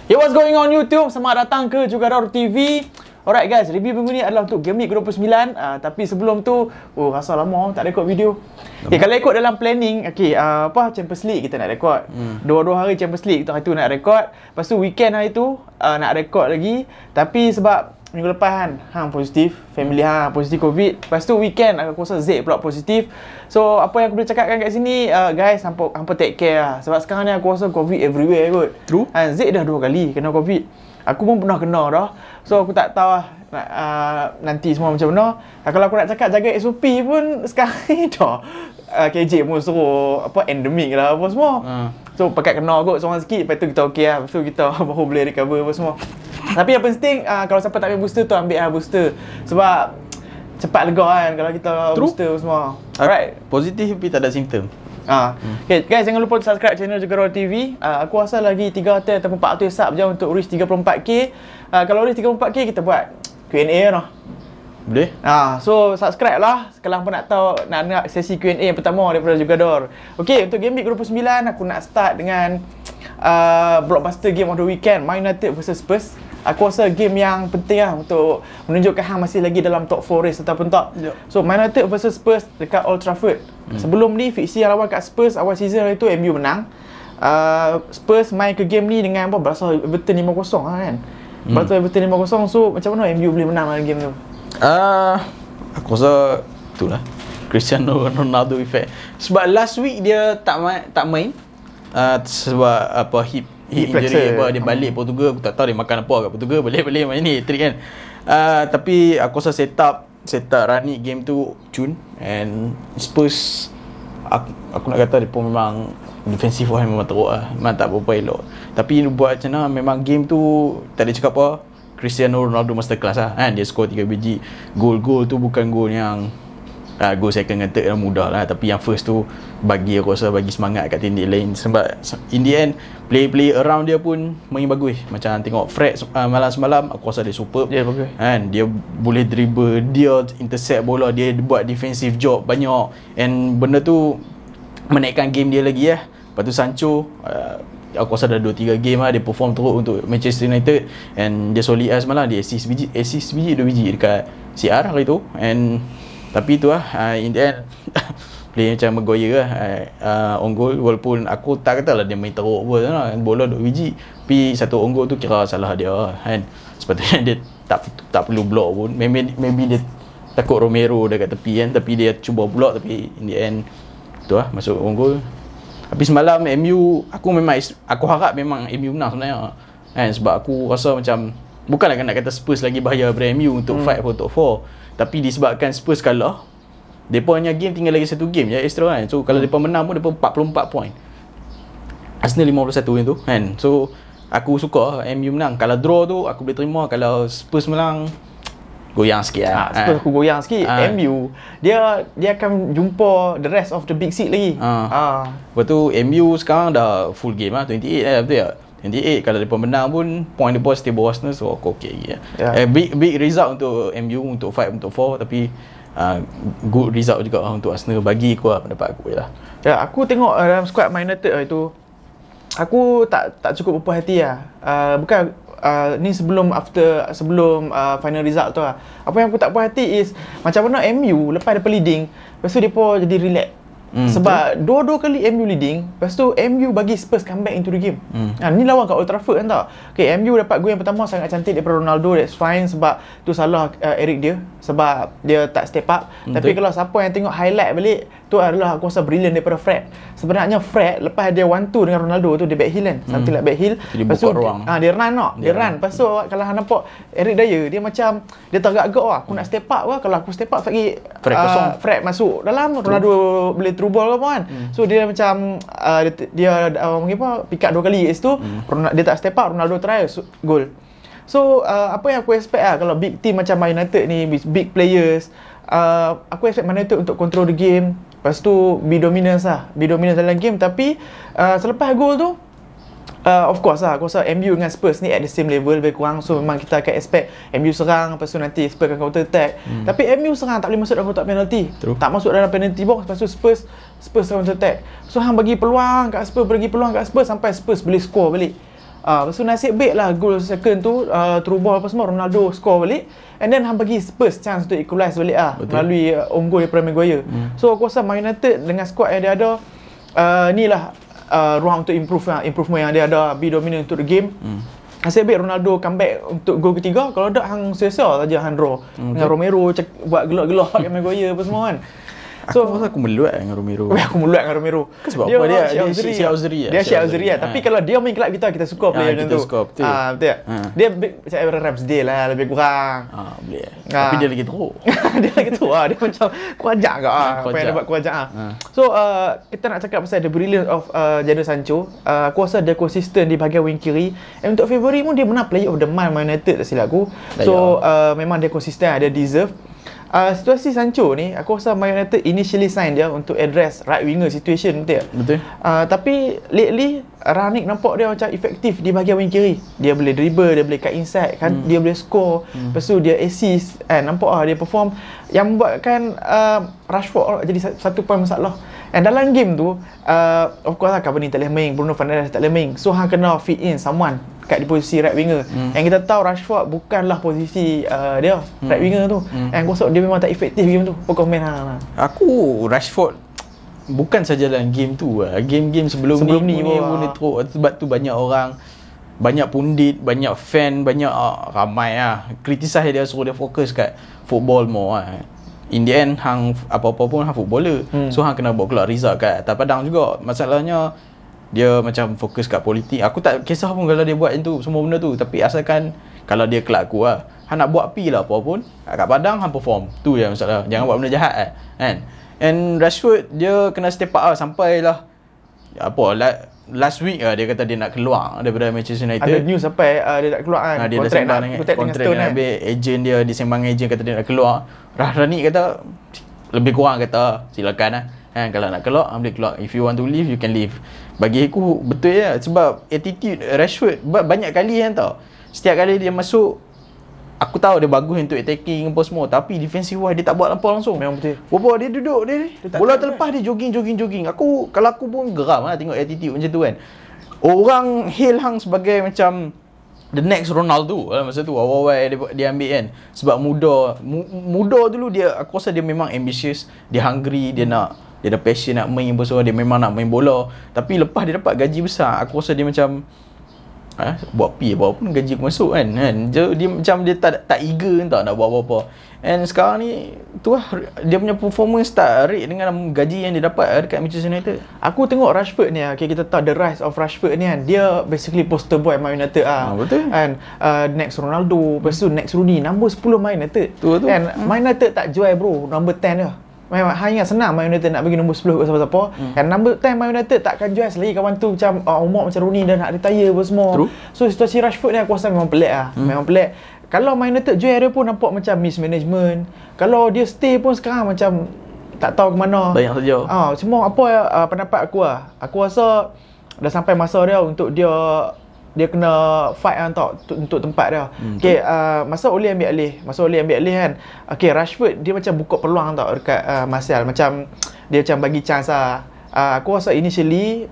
Hey, what's going on YouTube? Selamat datang ke Jugador TV. Alright guys, review minggu ni adalah untuk Game Week 29. Tapi sebelum tu, rasa lama tak rekod video. Kalau ikut dalam planning, Champions League kita nak rekod. Dua hari Champions League hari tu nak rekod. Lepas tu weekend hari tu nak rekod lagi. Tapi sebab minggu lepas hang positif, family hang positif COVID. Lepas tu weekend aku rasa Z pula positif. So apa yang aku boleh cakapkan kat sini, guys, hampa take care lah. Sebab sekarang ni aku rasa COVID everywhere kot. True. Z dah 2 kali kena COVID. Aku pun pernah kena dah. So aku tak tahu lah nanti semua macam mana. Kalau aku nak cakap jaga SOP pun sekarang ni dah KJ pun suruh endemik lah apa semua. So pakai kena kot seorang sikit. Lepas tu kita okey lah. Lepas tu kita baru boleh recover apa semua. Tapi yang penting kalau siapa tak ambil booster tu ambil lah booster. Sebab cepat lega kan kalau kita booster semua. Alright. Positif tapi tak ada simptom. Okay, guys, jangan lupa subscribe channel Jugador TV. Aku rasa lagi 300 ataupun 400 sub je untuk reach 34k. Kalau reach 34k kita buat Q&A lah. Boleh? So subscribe lah kalau hampa nak tahu nak sesi Q&A yang pertama daripada Jugador. Okay, untuk Game Week 29 aku nak start dengan blockbuster game of the weekend, Man United vs Spurs. Aku rasa game yang penting lah untuk menunjukkan hang masih lagi dalam top 4 race ataupun tak. So Man United vs Spurs dekat Old Trafford. Sebelum ni fiksi yang lawan kat Spurs awal season itu MU menang. Spurs main ke game ni dengan berasa Everton 5-0 lah kan. Berasa Everton 5-0. So macam mana MU boleh menang dalam game tu? Aku rasa itulah Cristiano Ronaldo effect. Sebab last week dia tak main sebab hip injury dia balik Portugal. Aku tak tahu dia makan apa kat Portugal, balik main ni trick kan. Tapi aku rasa set up Rani game tu cun. And Spurs aku nak kata dia pun memang defensive wise memang teruk lah, memang tak berapa elok. Tapi buat macam mana memang game tu tak ada cakap apa, Cristiano Ronaldo masterclass lah kan. Dia score 3 biji gol tu bukan gol yang gol second dan third yang mudah lah. Tapi yang first tu aku rasa bagi semangat kat tim lain. Sebab in the end play around dia pun main bagus. Macam tengok Fred malam semalam aku rasa dia superb. Dia bagus kan. Dia boleh dribble, dia intercept bola, dia buat defensive job banyak. And benda tu menaikkan game dia lagi lah. Lepas tu Sancho aku rasa dah 2-3 game lah dia perform teruk untuk Manchester United. And dia solid lah semalam. Dia assist biji 2 biji dekat CR hari tu. And tapi tu lah in the end play macam Maguire lah, on goal. Walaupun aku tak katalah dia main teruk pun lah. Bola 2 biji tapi satu on goal tu kira salah dia kan. Sepatutnya dia tak perlu block pun. Maybe dia takut Romero dekat tepi kan. Tapi dia cuba block tapi in the end tu lah masuk on goal. Tapi semalam MU aku harap memang MU menang sebenarnya kan. Sebab aku rasa macam bukanlah nak kata Spurs lagi bahaya daripada MU untuk fight for top 4. Tapi disebabkan Spurs kalah, mereka punya game tinggal lagi satu game je extra kan. So kalau mereka menang pun mereka 44 point, Arsenal 51 yang tu kan. So aku suka MU menang. Kalau draw tu aku boleh terima. Kalau Spurs menang goyang sikit lah. Spurs aku goyang sikit. MU dia akan jumpa the rest of the big six lagi. Lepas tu MU sekarang dah full game lah, 28 lah, betul tak? 28. Kalau mereka menang pun point dia pun stay bawah Arsenal. So aku okey lagi lah. Big result untuk MU untuk fight untuk 4. Tapi good result juga untuk Arsenal bagi aku lah, pendapat aku lah. Aku tengok dalam squad Man United itu aku tak cukup berpuas hati lah. Bukan ni sebelum final result tu lah. Apa yang aku tak puas hati is macam mana MU lepas dia leading, lepas tu dia pun jadi relax. Sebab dua kali MU leading, lepas tu MU bagi Spurs come back into the game. Ni lawan kat Old Trafford kan tak. Okay, MU dapat gol yang pertama sangat cantik daripada Ronaldo, that's fine. Sebab tu salah Eric dia, sebab dia tak step up. Tapi kalau siapa yang tengok highlight balik, tu adalah aku rasa brilliant daripada Fred. Sebenarnya Fred lepas dia 1-2 dengan Ronaldo tu dia back heel kan, something like back heel. Lepas tu dia run tak, dia run. Lepas tu kalau hang nampak Eric Dyer, dia macam dia tergagak lah, aku nak step up lah. Kalau aku step up lagi Fred masuk dalam, Ronaldo boleh through ball apa kan. So dia macam dia pick up 2 kali kat situ. Dia tak step up, Ronaldo try goal. So apa yang aku expect lah kalau big team macam Man United ni, big players, aku expect Man United untuk control the game. Lepas tu be dominance dalam game. Tapi selepas gol tu of course lah, aku rasa MU dengan Spurs ni at the same level lebih kurang. So memang kita akan expect MU serang, lepas tu nanti Spurs akan counter attack. Tapi MU serang tak boleh masuk dalam kotak penalty. Tak masuk dalam penalty box. Lepas tu Spurs counter attack. So hang bagi peluang kat Spurs sampai Spurs boleh score balik. Lepas tu nasib baik lah gol second tu, through ball apa semua, Ronaldo score balik. And then hang bagi Spurs chance untuk equalize balik melalui own goal daripada Maguire. So aku rasa Man United dengan squad yang dia ada, ni lah ruang untuk improvement yang dia ada, be dominant untuk the game. Nasib baik Ronaldo comeback untuk gol ketiga. Kalau tak hang sia-sia saja hang draw dengan Romero buat gelak-gelak dengan Maguire apa semua kan. So aku meluat dengan Romero. Aku meluat dengan Romero. Sebab apa dia Syekh Auzri. Dia Syekh Auzri lah. Tapi kalau dia main kelab kita suka player macam tu. Betul. Betul. Dia macam Aaron Ramsdale lah lebih kurang. Boleh. Tapi dia lagi teruk. Dia lagi teruk dia macam kuajak ke apa yang dia buat kuajak So kita nak cakap pasal the brilliance of Jadon Sancho. Aku rasa dia konsisten di bahagian wing kiri. Untuk February pun dia menang player of the month Man United tak silap aku. So memang dia konsisten, dia deserve. Situasi Sancho ni, aku rasa Man United initially sign dia untuk address right winger situation, betul tak? Betul. Tapi lately Rangnick nampak dia macam efektif di bahagian wing kiri. Dia boleh dribble, dia boleh cut inside kan, dia boleh score. Lepas tu dia assist kan, nampak dia perform yang membuatkan Rashford jadi satu poin masalah. And dalam game tu of course lah Cavani tak boleh main, Bruno Fernandes tak boleh main. So hang kena fit in someone kat di posisi right winger. And kita tahu Rashford bukanlah posisi dia right winger tu. And aku rasa dia memang tak efektif game tu. Apa komen hang? Aku Rashford bukan saja dalam game tu, game-game sebelum ni pun dia teruk. Sebab tu banyak orang, banyak pundit, banyak fan, banyak ramai criticize dia, suruh dia fokus kat football more In the end hang apa-apa pun hang footballer. So hang kena bawa keluar result kat atas padang juga. Masalahnya dia macam fokus kat politik. Aku tak kisah pun kalau dia buat itu semua benda tu, tapi asalkan kalau dia kelak aku hang nak buat pi lah apa pun kat padang hang perform. Tu je masalah. Jangan buat benda jahat kan. And Rashford dia kena step up sampailah last week dia kata dia nak keluar daripada Manchester United. Ada news sampai dia nak keluar kan. Dia dah sembang dengan kontrak dengan ejen dia, disembang ejen kata dia nak keluar. Rashford kata lebih kurang kata silakan kan, kalau nak keluar boleh keluar. If you want to leave you can leave. Bagi aku betul ya, sebab attitude Rashford banyak kali kan tau. Setiap kali dia masuk, aku tahu dia bagus untuk attacking apa semua, tapi defensive wise dia tak buat lampau langsung. Memang betul. Bobo dia duduk dia bola terlepas dia jogging. Kalau aku pun geram tengok attitude macam tu kan. Orang hail hang sebagai macam the next Ronaldo masa tu awal-awal dia ambil kan. Sebab muda dulu dia, aku rasa dia memang ambitious, dia hungry, dia ada passion nak main apa semua, dia memang nak main bola. Tapi lepas dia dapat gaji besar, aku rasa dia macam buat pi apa-apa pun gaji aku masuk kan. Dia macam dia tak eager tak nak buat apa-apa. And sekarang ni tu lah dia punya performance tak rate dengan gaji yang dia dapat dekat Manchester United. Aku tengok Rashford ni kita tahu the rise of Rashford ni kan. Dia basically poster boy Man United betul. And next Ronaldo, lepas tu next Rooney, number 10 Man United. Tu. And Man United tak jual bro, number 10 dia. Memang hanya senang Man United nak bagi nombor 10 ke siapa-siapa. And number 10 Man United takkan jual selagi kawan tu macam umur macam Rooney dah nak retire apa semua. True. So situasi Rashford ni aku rasa memang pelik memang pelik. Kalau Man United jual dia pun nampak macam mismanagement. Kalau dia stay pun sekarang macam tak tahu ke mana. Banyak saja. Cuma apa pendapat aku Aku rasa dah sampai masa dia untuk dia kena fight untuk tempat dia. Okey, masa Ole ambil alih kan. Okey, Rashford dia macam buka peluang dekat Martial, macam dia macam bagi chance aku rasa initially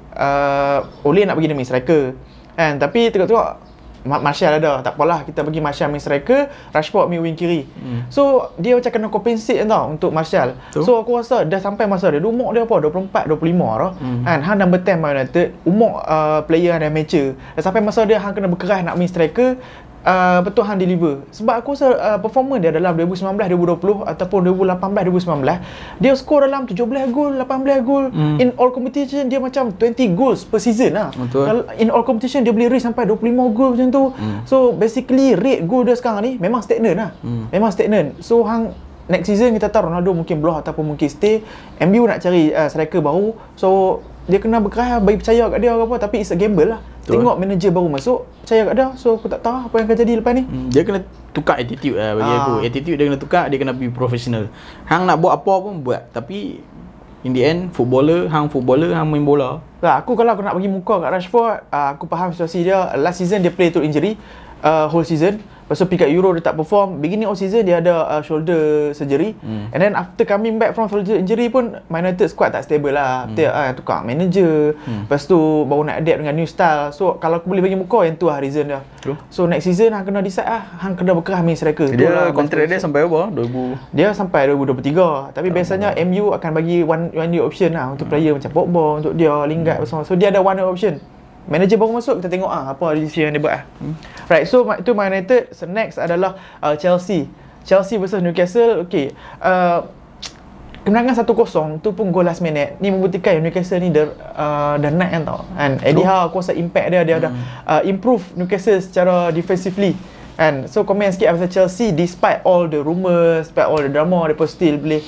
Ole nak bagi dia main striker kan, tapi tengok Martial ada, tak apalah kita bagi Martial main striker, Rashford main wing kiri. So dia macam kena compensate untuk Martial. So aku rasa dah sampai masa dia umur dia 24, 25 kan. Hang number 10 Man United, umur player yang dah mature. Dah sampai masa dia hang kena berkeras nak main striker. Betul hang deliver. Sebab aku rasa performance dia dalam 2019-2020 ataupun 2018-2019 dia skor dalam 17 gol, 18 gol. In all competition dia macam 20 goals per season Betul. In all competition dia boleh reach sampai 25 gol macam tu. So basically rate gol dia sekarang ni memang stagnan memang stagnan. So hang next season kita tahu Ronaldo mungkin blow ataupun mungkin stay. MU nak cari striker baru. So dia kena berkeras bagi percaya kat dia ke apa, tapi it's a gamble lah. Tengok manager baru masuk, percaya kat dia. So aku tak tahu apa yang akan jadi lepas ni. Dia kena tukar attitude bagi aku. Attitude dia kena tukar, dia kena be professional. Hang nak buat apa pun buat, tapi in the end hang main bola. Kalau aku nak bagi muka kat Rashford, aku faham situasi dia. Last season dia play to injury whole season. Lepas tu pergi kat Euro dia tak perform. Beginning of season dia ada shoulder surgery. And then after coming back from shoulder injury pun Man United squad tak stable lah. Tukar manager. Lepas tu baru nak adapt dengan new style. So kalau aku boleh bagi muka, yang tu lah reason dia. True. So next season hang kena decide hang kena berkerah main striker. Dia kontrak dia sampai apa? Dia sampai 2023. Tapi biasanya MU akan bagi one year option lah untuk player macam Pogba, untuk dia Lingard bersama. So dia ada one year option. Manager baru masuk, kita tengok apa decision yang dia buat lah. Right, so itu Man United. So next adalah Chelsea versus Newcastle. Okay, kemenangan 1-0 tu pun gol last minute. Ni membuktikan yang Newcastle ni dah naik kan tau. And Eddie Howe aku rasa impact dia ada improve Newcastle secara defensively. And so komen sikit pasal Chelsea, despite all the rumours, despite all the drama, mereka still boleh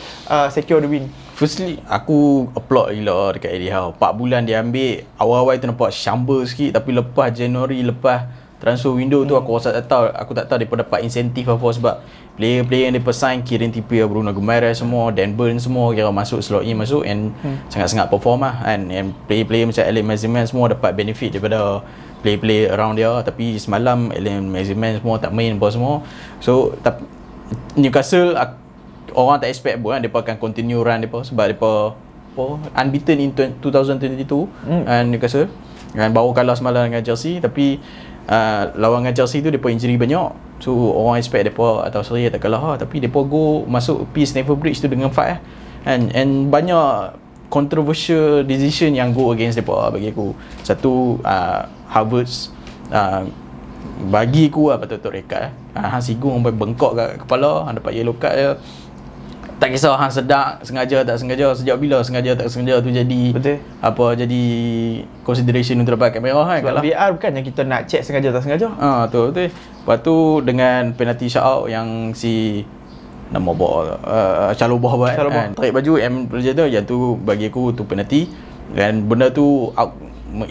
secure the win. Firstly, aku applaud gila dekat Eddie Howe. 4 bulan dia ambil, awal-awal tu nampak syamba sikit, tapi lepas Januari, lepas transfer window tu aku rasa aku tak tahu depa dapat insentif apa, sebab player-player yang depa sign, Kieran Trippier, Bruno Guimaraes semua, Dan Burn semua kira masuk, slot in masuk and sangat-sangat perform lah kan. And player-player macam Alex Maximin semua dapat benefit daripada player-player around dia. Tapi semalam Alex Maximin semua tak main apa semua. So Newcastle orang tak expect pun kan depa akan continue run depa, sebab depa unbeaten in 2022 and Newcastle, dan baru kalah semalam dengan Chelsea. Tapi lawan dengan Chelsea tu depa injury banyak, so orang expect depa atau seri tak kalah tapi depa go masuk Stamford Bridge tu dengan fight and banyak controversial decision yang go against depa bagi aku. Satu, Havertz bagi aku patut rekat hang sigung sampai bengkok kat kepala, hang dapat yellow card dia. Tak kisah hang sedak sengaja tak sengaja, sejak bila sengaja tak sengaja tu jadi jadi consideration untuk dapat kamera kan. Kalau VR bukannya kita nak check sengaja tak sengaja. Betul. Lepas tu dengan penalty shot out yang si nama Chalobah buat kan, tarik baju macam tu, yang tu bagi aku tu penalty, dan benda tu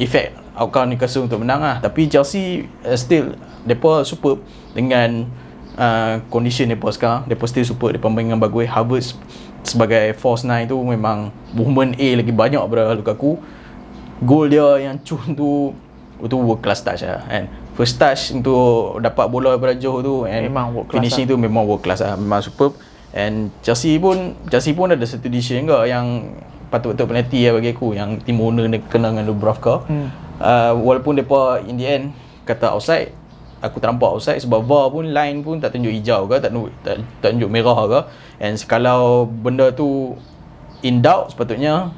effect outcome Newcastle untuk menang lah. Tapi Chelsea still depa superb dengan condition depa sekarang. Depa still super, depa main dengan bagus. Havertz sebagai false nine tu memang movement A lagi banyak daripada Lukaku. Gol dia yang cun tu world class touch lah kan. First touch untuk dapat bola daripada jauh tu, and memang finishing tu memang world class lah, memang superb. And Chelsea pun ada satu decision juga yang patut-patut penalty lah bagi aku, yang Timo Werner kena dengan Dubravka. Walaupun depa in the end kata offside, aku tak nampak offside sebab VAR pun line pun tak tunjuk hijau ke, tak tunjuk merah ke. And kalau benda tu in doubt, sepatutnya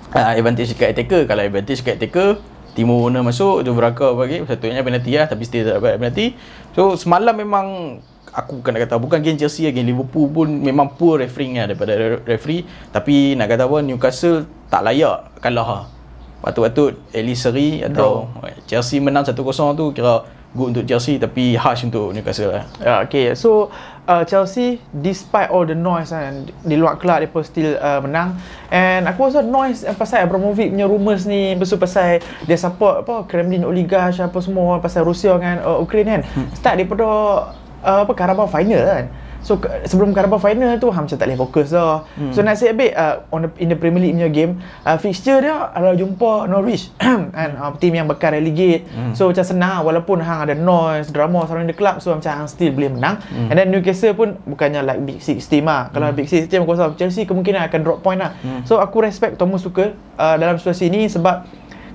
advantage dekat attacker. Kalau advantage dekat attacker, Timo Werner masuk, Dubravka bagi, sepatutnya penalty lah, tapi still tak dapat penalty. So semalam memang aku bukan nak kata, bukan game Chelsea, game Liverpool pun memang poor refereeing lah daripada referee. Tapi nak kata apa, Newcastle tak layak kalah. Patut-patut at least seri atau Chelsea menang 1-0 tu kira good untuk Chelsea, tapi harsh untuk Newcastle lah. Okay, so Chelsea despite all the noise di luar kelab, mereka still menang. And aku rasa noise pasal Abramovich punya rumours ni, pasal dia support Kremlin oligarch apa semua, pasal Rusia dengan Ukraine kan, start daripada Carabao final kan. So sebelum Carabao final tu macam tak boleh fokus dah. So nasib baik in the Premier League punya game, fixture dia adalah jumpa Norwich and team yang bakal relegate. So macam senang, walaupun hang ada noise, drama surrounding the club, so macam hang still boleh menang. And then Newcastle pun bukannya like Big Six team lah. Kalau Big Six team, aku rasa Chelsea kemungkinan akan drop point lah. So aku respect Thomas Tuchel dalam situasi ni, sebab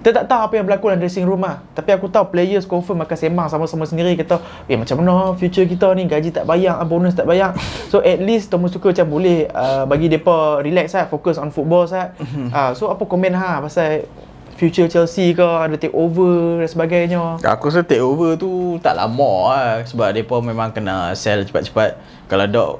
kita tak tahu apa yang berlaku dalam dressing room lah. Tapi aku tahu players confirm akan sembang sama-sama sendiri, kata macam mana future kita ni, gaji tak bayar, bonus tak bayar. So at least Thomas Tuchel macam boleh bagi mereka relax lah, fokus on football lah. So apa komen pasal future Chelsea ke, ada take over dan sebagainya? Aku rasa take over tu tak lama lah, sebab mereka memang kena sell cepat-cepat. Kalau tak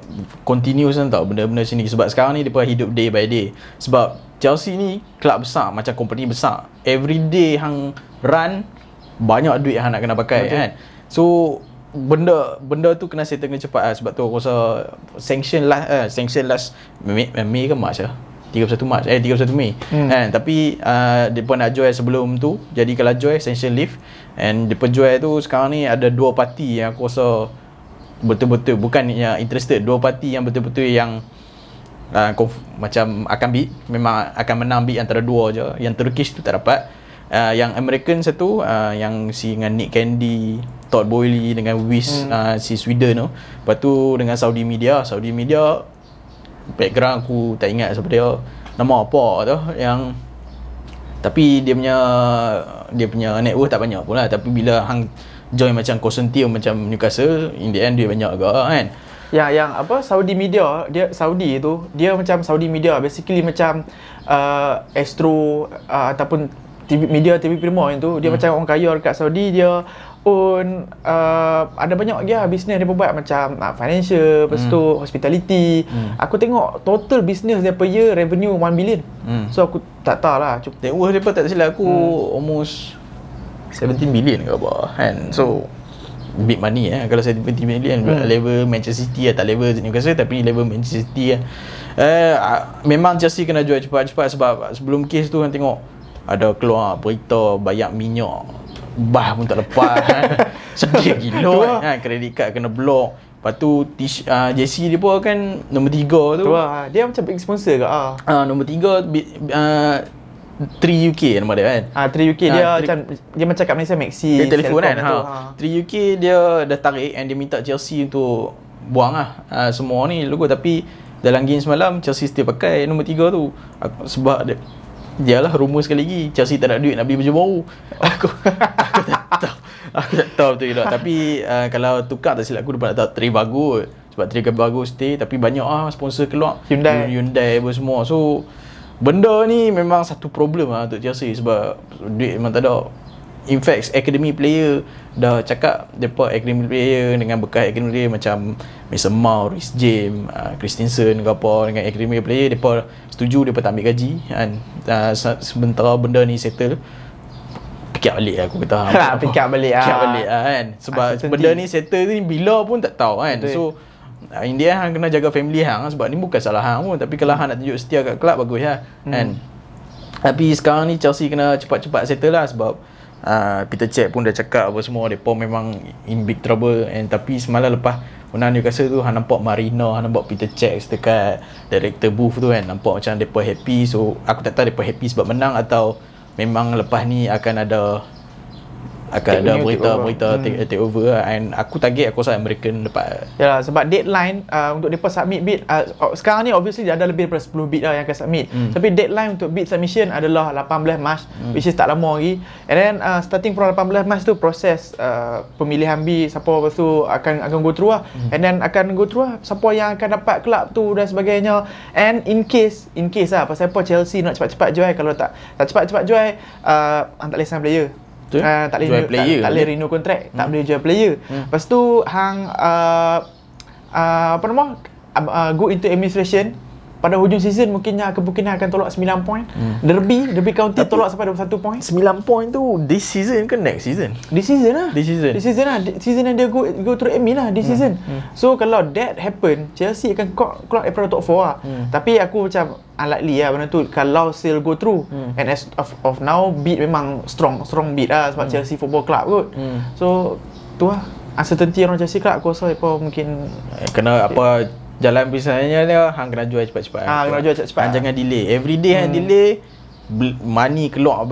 continuous kan tau benda-benda sini, sebab sekarang ni mereka hidup day by day. Sebab Chelsea ni kelab besar, macam company besar, every day hang run, banyak duit hang nak kena pakai kan. So benda tu kena settle kena cepat lah. Sebab tu aku rasa sanction last Mei ke March lah, 31 Mac 31 Mei kan. Tapi depa nak jual sebelum tu, jadi kalau jual sanction lift, and depa jual tu sekarang ni ada dua parti yang aku rasa betul-betul bukan yang interested, dua parti yang betul-betul yang macam akan memang akan menang bid antara dua je. Yang Turkish tu tak dapat, Yang American satu, yang si dengan Nick Candy, Todd Boehly dengan Wiz, si Sweden tu. Lepas tu dengan Saudi media background aku tak ingat siapa dia, nama apa tu, yang tapi dia punya net worth tak banyak pun lah. Tapi bila hang join macam Consortium macam Newcastle, in the end dia banyak agak kan. Yang apa, Saudi media, Saudi macam Saudi media basically macam Astro ataupun TV Primo yang tu, dia macam orang kaya dekat Saudi, dia own ada banyak lagi lah bisnes dia buat macam financial, lepas tu hospitality. Aku tengok total business dia per year revenue 1 billion. So aku tak tahu lah, net worth dia tak silap aku almost 17 billion ke apa kan. So big money kalau 17 million level Manchester City tak level Newcastle tapi level Manchester City memang Chelsea kena jual cepat-cepat sebab sebelum kes tu kan tengok ada keluar berita bayar minyak bah pun tak lepas sedih gila kan, credit card kena block. Lepas tu JC dia pun kan nombor 3 tu dia macam big sponsor ke nombor 3 3UK nama dia kan. 3UK dia macam kat Malaysia Maxi telefon kan. 3UK dia dah tarik and dia minta Chelsea untuk buang semua ni logo, tapi dalam game semalam Chelsea still pakai nombor 3 tu sebab dia lah rumor sekali lagi Chelsea tak ada duit nak beli baju baru. Aku tak tahu betul ke tak. Tapi kalau tukar tak silap aku dapat tak Tri bagus sebab Tri bagus stay, tapi banyak sponsor keluar Hyundai apa semua. So benda ni memang satu problem untuk Chelsea sebab duit memang tak ada. In fact, academy player dah cakap depa academy player dengan bekas academy player macam Mason Mount, Reece James, Christensen ke apa, dengan academy player depa setuju depa tak ambil gaji kan. Sementara benda ni settle, fikir balik aku kata. Fikir balik kan. Sebab benda ni settle ni bila pun tak tahu kan. So in the end hang kena jaga family hang sebab ni bukan salah hang pun, tapi kalau hang nak tunjuk setia kat kelab bagus lah kan. Tapi sekarang ni Chelsea kena cepat-cepat settle lah sebab Peter Cech pun dah cakap apa semua depa memang in big trouble. And tapi semalam lepas menang Newcastle tu hang nampak Marina, hang nampak Peter Cech dekat director booth tu kan, nampak macam depa happy. So aku tak tahu depa happy sebab menang atau memang lepas ni akan ada berita take over lah. And aku target aku rasa American lepas. Yalah, sebab deadline untuk depa submit bid sekarang ni obviously ada lebih daripada 10 bid lah yang akan submit. Tapi deadline untuk bid submission adalah 18 Mac, which is tak lama lagi. And then starting from 18 Mac tu proses pemilihan bid, siapa lepas tu akan go through lah. And then akan go through lah siapa yang akan dapat kelab tu dan sebagainya. And in case lah pasal apa Chelsea nak cepat-cepat jual, kalau tak cepat-cepat jual tak boleh sign player. Tak boleh renew kontrak, tak boleh jual player. Lepas tu hang go into administration. Pada hujung season mungkinnya akan tolak 9 point. Derby County tolak sampai 21 point. 9 point tu this season ke next season? This season lah. Season yang dia go through admin lah this season. So kalau that happen, Chelsea akan keluar daripada top 4 lah. Tapi aku macam unlikely lah benda tu kalau still go through. And as of now bid memang strong bid lah sebab Chelsea Football Club kot. So tu lah uncertainty orang Chelsea Club. Aku rasa apa mungkin kena apa jalan bisnesnya dia hang kena jual cepat-cepat. Kena jual cepat-cepat. Jangan delay. Every day hang delay, money keluar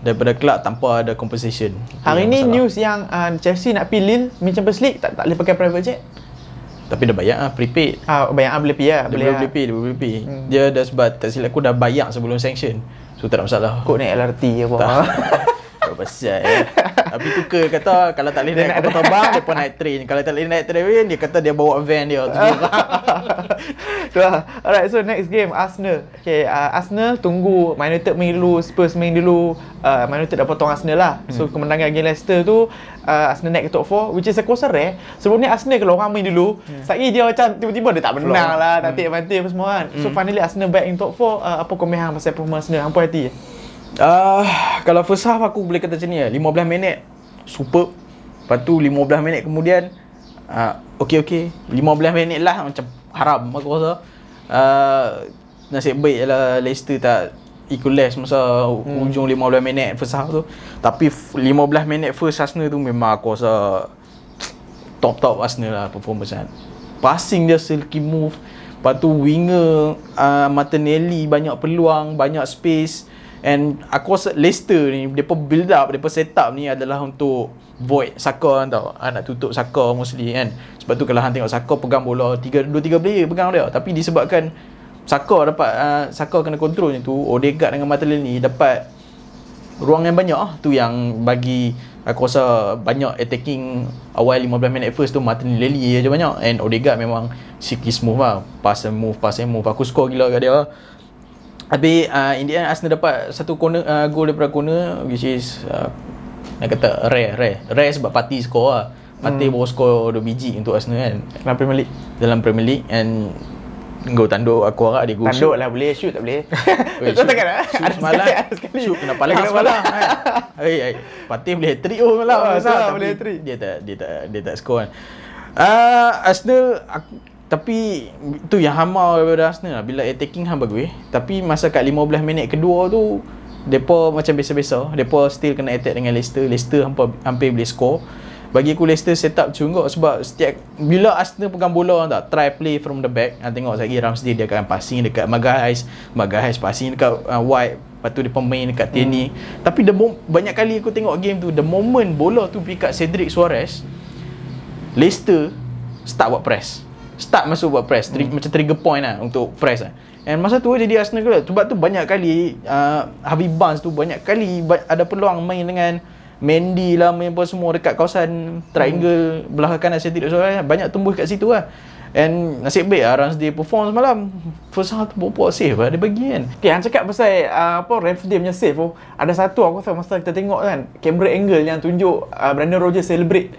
daripada kelab tanpa ada compensation. Hari ni news yang Chelsea nak pergi Lille Champions League tak boleh pakai private jet. Tapi dah bayar prepaid. Bayar boleh pergi lah. Boleh pay. Dia dah sebab tak silap aku dah bayar sebelum sanction. So tak ada masalah. Kok naik LRT apa. Pasal tapi tukar kata kalau tak boleh naik kapal terbang depa naik train. Kalau tak boleh naik train dia kata dia bawa van dia tu. Alright, so next game Arsenal. Okay, Arsenal tunggu Man United main dulu, Spurs main dulu. Man United dah potong Arsenal lah. So kemenangan game Leicester tu Arsenal naik ke top 4, which is a kuasa rare. Sebelum ni Arsenal kalau orang main dulu, sekali dia macam tiba-tiba dia tak menang lah, tak take advantage apa semua kan. So finally Arsenal back in top 4. Apa komen hang pasal performance Arsenal? Hampa hati. Kalau first half aku boleh kata macam ni lah, 15 minit superb. Lepas tu 15 minit kemudian okey 15 minit lah macam haram aku rasa. Nasib baik lah Leicester tak equalize masa hujung 15 minit first half tu. Tapi 15 minit first Arsenal tu memang aku rasa top Arsenal lah performance kan. Passing dia silky move. Lepas tu winger Martinelli banyak peluang, banyak space. And aku rasa Leicester ni, depa build up, depa set up ni adalah untuk void Saka tau. Nak tutup Saka mostly kan. Sebab tu kalau hang tengok Saka pegang bola 2-3 player pegang dia. Tapi disebabkan Saka dapat Saka kena control macam tu, Odegaard dengan Martinelli dapat ruang yang banyak tu yang bagi aku rasa banyak attacking awal 15 minit first tu Martinelli je banyak, and Odegaard memang sikit smooth lah, pass and move. Aku score gila kat dia. Habis in the end Arsenal dapat satu corner, goal daripada corner, which is nak kata rare sebab Partey score lah. Partey baru score 2 biji untuk Arsenal kan dalam Premier League. And gol tanduk, aku harap dia gol tanduk lah, boleh shoot tak boleh. Kau takkan shoot semalam, shoot kena palang semalam kan. Partey boleh hat-trick malam. Boleh hat-trick. Dia tak score kan. Arsenal tapi tu yang hama daripada Arsenal lah. Bila attacking hang bagus, tapi masa kat 15 minit kedua tu depa macam biasa-biasa, depa still kena attack dengan Leicester hampir boleh score. Bagi aku Leicester set up cunguk sebab setiap bila Arsenal pegang bola tak try play from the back, tengok lagi Ramsdale dia akan passing dekat Magalhaes passing dekat White, lepas tu dia pemain dekat Tierney. Tapi banyak kali aku tengok game tu, the moment bola tu pergi kat Cedric Soares, Leicester start masuk buat press, macam trigger point lah untuk press lah. And masa tu jadi Arsenal ke, sebab tu banyak kali Harvey Barnes tu banyak kali ada peluang main dengan Mendy lah, main apa semua dekat kawasan triangle belah kanan Cedric Soares, banyak tumbuh kat situ lah. And nasib baik Ramsdale perform semalam. First half tu berapa save lah dia bagi kan. Okay, hang cakap pasal Ramsdale punya save tu, ada satu aku rasa masa kita tengok kan, camera angle yang tunjuk Brandon Rodgers celebrate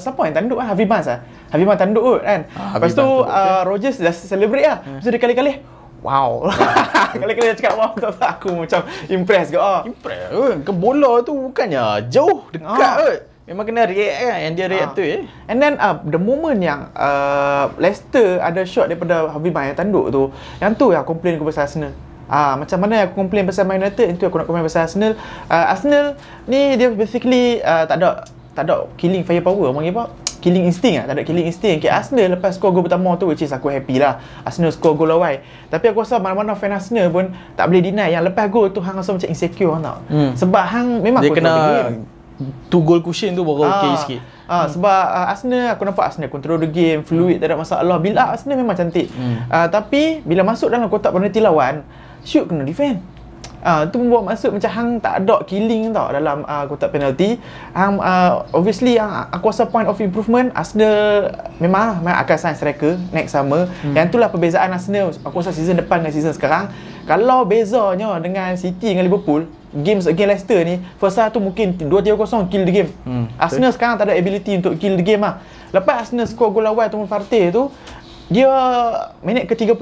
siapa yang tanduk kan, Harvey Barnes tanduk kot kan. Lepas tu Rodgers dah celebrate lah. Lepas tu dia kali-kali wow. Kali-kali dia cakap wow, tak aku macam impress ke. Impress ke bola tu bukannya jauh, dekat kot. Memang kena react kan, yang dia react tu And then the moment yang Leicester ada shot daripada Harvey Barnes yang tanduk tu, yang tu yang komplain aku pasal Arsenal. Macam mana aku komplain pasal Man United, itu aku nak komplain pasal Arsenal. Arsenal ni dia basically tak ada killing firepower, orang apa? Killing instinct tak ada killing instinct. Okay, Arsenal lepas skor gol pertama tu, which is aku happy lah, Arsenal skor gol awal. Tapi aku rasa mana-mana fan Arsenal pun tak boleh deny yang lepas gol tu hang rasa macam insecure tau. Sebab hang memang dia kena 2 goal cushion tu baru okey sikit. Sebab Arsenal, aku nampak Arsenal control the game, fluid, tak ada masalah. Build up Arsenal memang cantik. Tapi bila masuk dalam kotak penalti lawan, shoot kena defend. Tu membuat maksud macam hang tak ada killing tau dalam kotak penalti. Hang obviously aku rasa point of improvement Arsenal memang akan sign striker next summer. Yang itulah perbezaan Arsenal aku rasa season depan dengan season sekarang. Kalau bezanya dengan City dengan Liverpool, games against Leicester ni, first half tu mungkin 2-3-0 kill the game. Arsenal sekarang tak ada ability untuk kill the game lah. Lepas Arsenal score gol awal tu Partey tu, dia minit ke 35,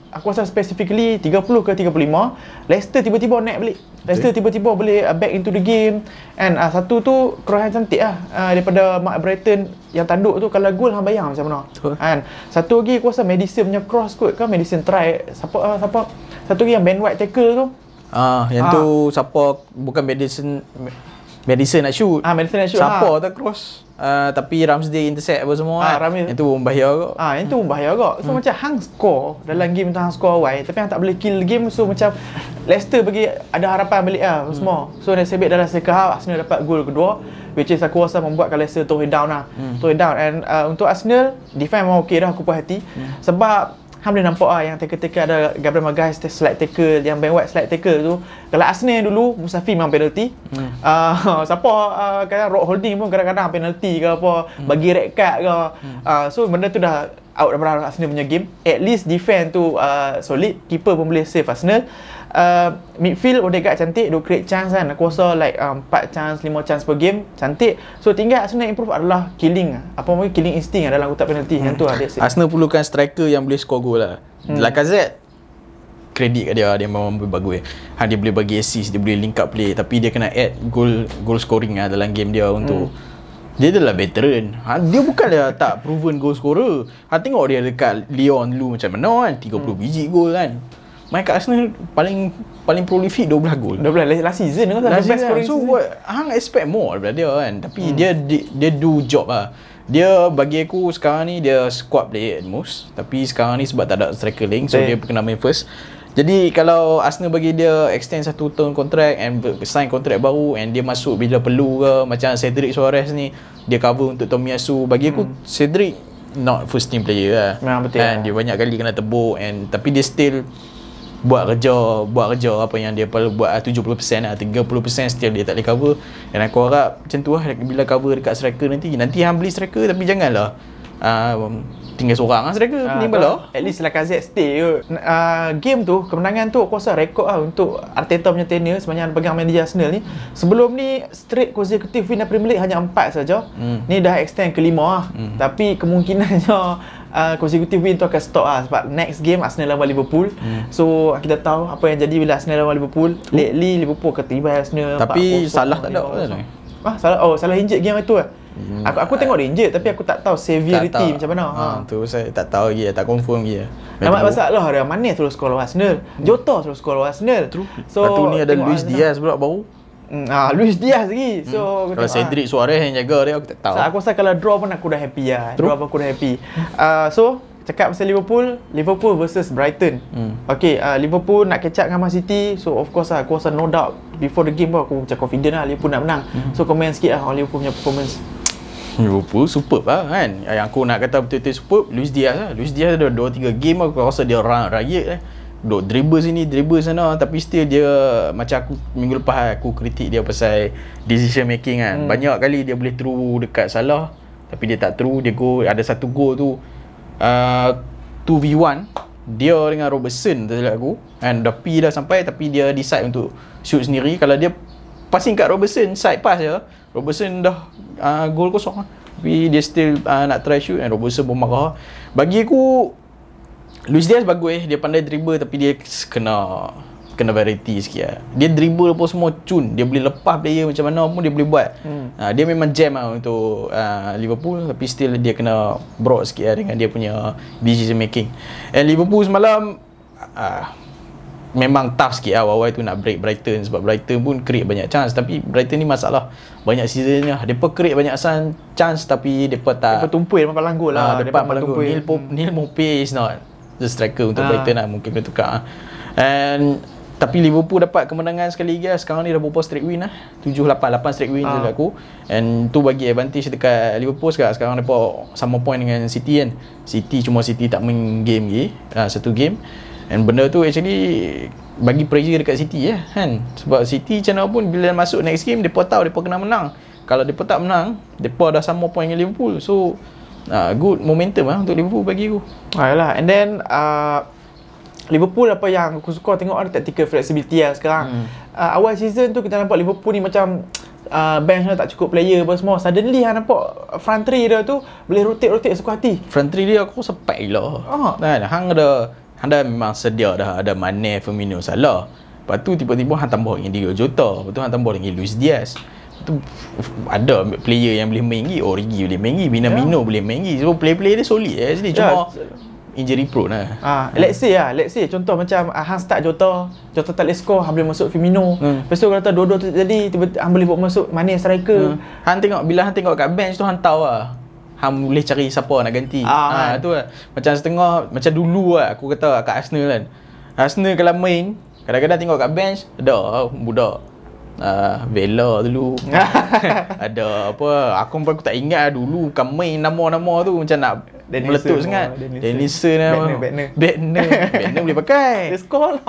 aku rasa specifically 30 ke 35, Leicester tiba-tiba naik balik. Leicester tiba-tiba boleh back into the game. And satu tu kerohan cantik lah daripada Mark Brighton yang tanduk tu. Kalau gol hang bayang macam mana kan. Satu lagi aku rasa Madison punya cross kot kan, Madison try siapa satu lagi yang Ben White tackle tu. Yang tu siapa, bukan Madison nak shoot. Madison nak shoot. Siapa tak cross. Tapi Ramsdale intercept apa semua kan. Yang tu bahaya kot. Yang tu bahaya kot. So macam hang score dalam game tu, hang score awal tapi hang tak boleh kill game. So macam Leicester bagi ada harapan balik semua. So nasib baik dalam second half Arsenal dapat gol kedua, which is aku rasa membuatkan Leicester turn down lah. Turn down. And untuk Arsenal, defense memang okey dah, aku puas hati. Sebab hang boleh nampak yang tackle-tackle ada Gabriel Magalhaes slide tackle, yang Ben White slide tackle tu. Kalau Arsenal dulu Mustafi memang penalty. Siapa kata rock holding pun kadang-kadang penalty ke apa, bagi red card ke. So benda tu dah out daripada Arsenal punya game. At least defense tu solid, keeper pun boleh save Arsenal. Midfield Odegaard cantik, do create chance kan. Aku rasa like 4 chance, 5 chance per game, cantik. So tinggal Arsenal improve adalah killing, killing instinct dalam kotak penalti. Yang tu lah dia. Arsenal perlukan striker yang boleh score gol lah. Lacazette, kredit kat dia memang bagus. Dia boleh bagi assist, dia boleh link up play, tapi dia kena add goal scoring lah dalam game dia untuk dia adalah veteran. Dia bukanlah tak proven goal scorer. Tengok dia dekat Lyon dulu macam mana kan, 30 biji gol kan. Main kat Arsenal paling prolific 12 gol. 12 last season kan. Last season. So hang expect more daripada dia kan. Tapi dia do job lah. Dia bagi aku sekarang ni dia squad player at most. Tapi sekarang ni sebab tak ada striker link, so dia kena main first. Jadi kalau Arsenal bagi dia extend 1 tahun kontrak and sign kontrak baru and dia masuk bila perlu ke, macam Cedric Soares ni dia cover untuk Tomiyasu, bagi aku Cedric not first team player lah. Memang betul. Dia banyak kali kena tebuk tapi dia still buat kerja apa yang dia perlu buat 70% lah, 30% still dia tak boleh cover. Dan aku harap macam tu lah, bila cover dekat striker nanti hang beli striker tapi janganlah tinggal seorang lah striker, pening bala. At least Lacazette stay kot. Game tu, kemenangan tu aku rasa rekod lah untuk Arteta punya tenure sepanjang pegang manager Arsenal ni. Sebelum ni straight consecutive win Premier League hanya 4 saja. Ni dah extend ke 5 lah. Tapi kemungkinannya consecutive win tu akan stop lah, sebab next game Arsenal lawan Liverpool. So kita tahu apa yang jadi bila Arsenal lawan Liverpool. Lately Liverpool ketibai Arsenal. Tapi salah tak ada kan? Salah injured game tu lah. Aku tengok dia injured tapi aku tak tahu severity macam mana. Tu saya tak tahu lagi, tak confirm lagi. Nampak masalah dia, Mane terus skor lawan Arsenal, Jota terus skor lawan Arsenal. So lepas tu ni ada Luis Diaz pula baru. Luis Diaz lagi. So kalau Cedric Suarez yang jaga dia aku tak tahu. So, aku rasa kalau draw pun aku dah happy lah. Draw pun aku dah happy. So cakap pasal Liverpool versus Brighton. Okay, Liverpool nak catch up dengan Man City. So of course lah, aku rasa no doubt before the game pun aku macam confident lah Liverpool nak menang. So komen sikit lah on Liverpool punya performance. Liverpool superb lah kan. Yang aku nak kata betul-betul superb, Luis Diaz lah. Luis Diaz ada 2-3 game aku rasa dia riot duk dribble sini, dribble sana, tapi still dia macam aku minggu lepas aku kritik dia pasal decision making kan. Banyak kali dia boleh through dekat Salah tapi dia tak through, dia go ada satu goal tu 2v1 dia dengan Robertson tak silap aku kan, dah P dah sampai tapi dia decide untuk shoot sendiri. Kalau dia passing kat Robertson, side pass je, Robertson dah gol kosong lah. Tapi dia still nak try shoot and Robertson pun marah. Bagi aku Luis Diaz bagus dia pandai dribble tapi dia kena variety sikit lah. Dia dribble pun semua cun, dia boleh lepas player macam mana pun dia boleh buat. Dia memang jam lah untuk Liverpool, tapi still dia kena broad sikit lah dengan dia punya decision making. And Liverpool semalam memang tough sikit lah awal-awal tu nak break Brighton, sebab Brighton pun create banyak chance tapi Brighton ni masalah banyak seasonnya, mereka create banyak chance tapi mereka tak, mereka tumpul dapat langgul lah. Dapat langgul. Neil Maupay is not the striker untuk Brighton lah, mungkin kena tukar. And tapi Liverpool dapat kemenangan sekali lagi lah. Sekarang ni dah berapa straight win lah, 7-8 straight win je aku. And tu bagi advantage dekat Liverpool sekarang. Sekarang mereka sama point dengan City kan. City tak main game lagi, satu game. And benda tu actually bagi pressure dekat City kan. Sebab City macam mana pun bila masuk next game, mereka tahu mereka kena menang. Kalau mereka tak menang, mereka dah sama point dengan Liverpool. So good momentum lah untuk Liverpool bagi aku. Yalah. And then Liverpool apa yang aku suka tengok ada tactical flexibility lah sekarang. Awal season tu kita nampak Liverpool ni macam bench tak cukup player apa semua. Suddenly nampak front three dia tu boleh rotate suka hati. Front three dia aku sepak lah. Hang dah memang sedia dah ada Mane, Firmino, Salah. Lepas tu tiba-tiba hang tambah dengan Diogo Jota. Lepas tu hang tambah dengan Luis Diaz. Tu ada player yang boleh main lagi. Origi boleh main lagi, Minamino boleh main lagi. So player-player dia solid actually. Cuma injury prone lah. Let's say contoh macam hang start Jota tak boleh score, hang boleh masuk Firmino. Lepas tu kalau kata dua-dua tu jadi tiba-tiba hang boleh buat masuk Mane striker. Hang tengok bila hang tengok kat bench tu hang tahu lah hang boleh cari siapa nak ganti. Tu lah. Macam setengah macam dulu lah aku kata kat Arsenal kan. Arsenal kalau main kadang-kadang tengok kat bench ada budak Vela dulu. Ada apa, aku tak ingat dulu bukan main nama-nama tu macam nak meletup sangat. Denison Badner boleh pakai. Dia score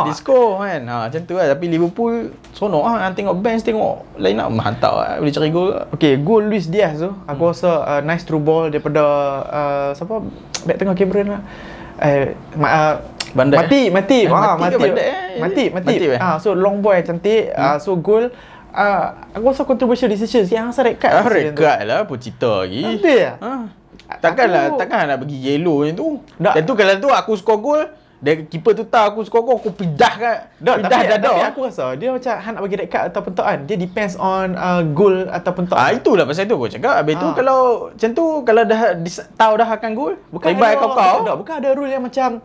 kan. Macam tu lah. Tapi Liverpool sonok lah. Tengok bench, tengok line up mantap lah. Boleh cari gol. Okay, gol Luis Diaz tu aku rasa nice through ball daripada siapa back tengah Cameron lah. Mati. So long ball cantik. So goal. Aku rasa controversial decision yang rasa red card. Red card lah apa cerita lagi. Ada Takkan nak bagi yellow macam tu. Dan tu kalau tu aku skor gol, dia keeper tu tahu aku skor gol, aku pindah kat. Tapi aku rasa dia macam hang nak bagi red card ataupun tak kan. Dia depends on goal ataupun tak. Itulah pasal tu aku cakap. Habis tu kalau macam tu kalau dah tahu dah akan gol, bukan ada rule yang macam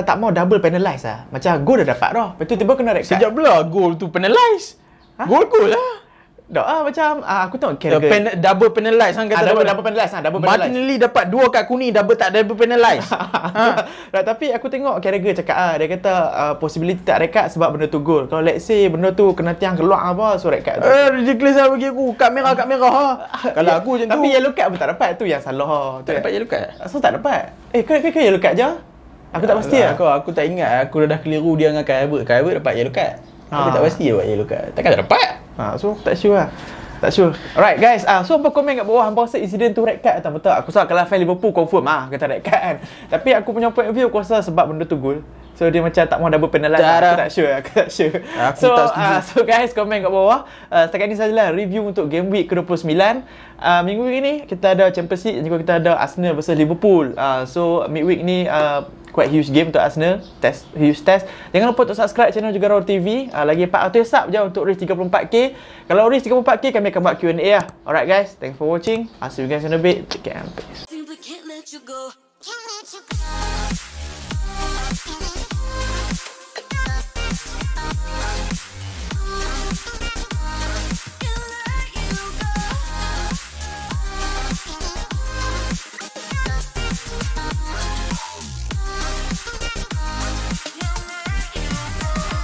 tak mau double penalise lah. Macam gol dah dapat dah. Lepas tu tiba kena red card. Sejak bila gol tu penalise? Gol lah. Macam aku tengok Carragher double penalize kan kata double penalize double penalize. Martinelli dapat 2 kad kuning, double tak double penalize. Tapi aku tengok Carragher cakap dia kata possibility tak red card sebab benda tu gol. Kalau let's say benda tu kena tiang keluar apa, so red card tu. Ridiculous lah bagi aku. Kad merah Kalau aku macam tu. Tapi yellow card pun tak dapat, tu yang salah. Tak dapat yellow card. So tak dapat. Ke yellow card je? Aku tak pasti lah. Aku tak ingat. Aku dah keliru dia dengan Kai Havertz dapat yellow card. Aku tak pasti dia buat yellow card. Takkan tak dapat? So tak sure lah. Tak sure. Alright guys, so hampa komen kat bawah hampa rasa insiden tu red card atau betul? Aku rasa kalau fan Liverpool confirm kata red card kan. Tapi aku punya point of view aku rasa sebab benda tu gol. So dia macam tak mau double penalty. Aku tak sure. So guys, komen kat bawah. Setakat ni sajalah review untuk game week ke-29. Minggu ini kita ada Champions League dan juga kita ada Arsenal versus Liverpool. So midweek ni quite huge game untuk Arsenal, huge test. Jangan lupa untuk subscribe channel juga Raw TV. Lagi 400 sub je untuk reach 34k. Kalau reach 34k kami akan buat Q&A lah. Alright guys, thanks for watching. I'll see you guys in a bit. Take care and peace.